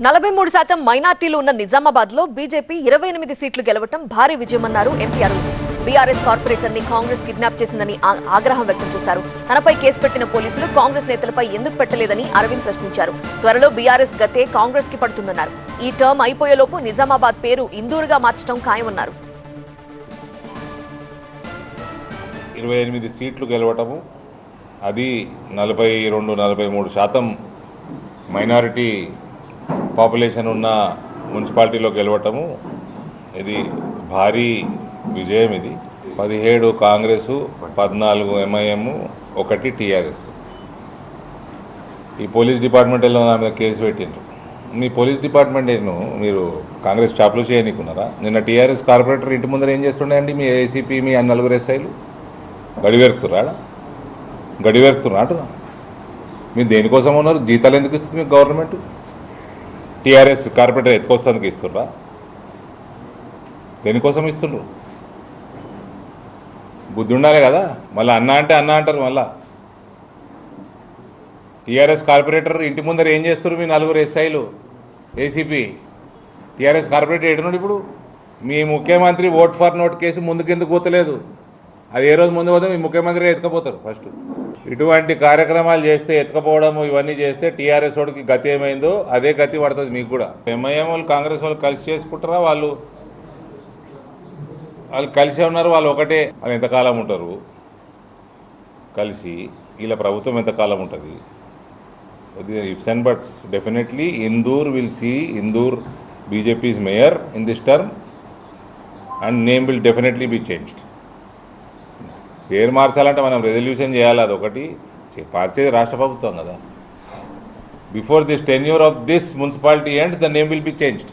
43% మైనార్టీలు ఉన్న నిజామాబాద్ లో బీజేపీ 28 సీట్లు గెలవటం భారీ విజయమన్నారు ఎంపీ అరవింద్. బీఆర్ఎస్ కార్పొరేటర్ ని కాంగ్రెస్ కిడ్నాప్ చేసిందని ఆగ్రహం వ్యక్తం చేశారు. తనపై కేసు పెట్టిన పోలీసులు కాంగ్రెస్ నేతలపై ఎందుకు పెట్టలేదని అరవింద్ ప్రశ్నించారు. త్వరలో బీఆర్ఎస్ గతే కాంగ్రెస్ కి పడుతుందన్నారు. ఈ టర్మ్ అయిపోయేలోపు నిజామాబాద్ పేరు ఇందూరుగా మార్చడం ఖాయమన్నారు. 28 సీట్లు గెలవటము, అది 42-43% మైనారిటీ పాపులేషన్ ఉన్న మున్సిపాలిటీలో గెలవటము, ఇది భారీ విజయం. ఇది 17 కాంగ్రెసు, 14 ఎంఐఎం, 1 టీఆర్ఎస్. ఈ పోలీస్ డిపార్ట్మెంట్లో నా మీద కేసు పెట్టిండ్రు. మీ పోలీస్ డిపార్ట్మెంట్ మీరు కాంగ్రెస్ చాప్లు చేయనికున్నారా? నిన్న టీఆర్ఎస్ కార్పొరేటర్ ఇంటి ముందర ఏం చేస్తుండే మీ ఏసీపీ, మీ 4 ఎస్ఐలు గడివెరుకుతురా అంటున్నా. మీరు దేనికోసం ఉన్నారు? జీతాలు ఎందుకు ఇస్తుంది మీకు గవర్నమెంట్? టీఆర్ఎస్ కార్పొరేటర్ ఎత్తుకొస్తానికి ఇస్తుర్రా? దేనికోసం ఇస్తుండ్రు? బుద్ధి ఉండాలి కదా. మళ్ళీ అన్న అంటే అన్న అంటారు. మళ్ళా టీఆర్ఎస్ కార్పొరేటర్ ఇంటి ముందర ఏం చేస్తారు? మీ 4 ఎస్ఐలు, ఏసీపీ. టీఆర్ఎస్ కార్పొరేటర్ ఎటున్నాడు ఇప్పుడు? మీ ముఖ్యమంత్రి ఓట్ ఫర్ నోట్ కేసు ముందుకెందుకు పోతలేదు? అది ఏ రోజు ముందు పోతే మీ ముఖ్యమంత్రి ఎత్తుకపోతారు. ఫస్ట్ ఇటువంటి కార్యక్రమాలు చేస్తే, ఎత్తుకపోవడం ఇవన్నీ చేస్తే టీఆర్ఎస్ వాడికి గతి ఏమైందో అదే గతి పడుతుంది మీకు కూడా. ఎంఐఎం వాళ్ళు కాంగ్రెస్ వాళ్ళు కలిసి చేసుకుంటారా? వాళ్ళు కలిసే ఉన్నారు. వాళ్ళు ఒకటే. వాళ్ళు ఎంతకాలం ఉంటారు కలిసి? వీళ్ళ ప్రభుత్వం ఎంతకాలం ఉంటుంది? Ifs and buts. Definitely Indore will see Indore BJP's mayor in this term and name will definitely be changed. పేరు మార్చాలంటే మనం రెజల్యూషన్ చేయాలి. అదొకటి మార్చేది రాష్ట్ర ప్రభుత్వం కదా. Before this tenure of this municipality end the name will be changed.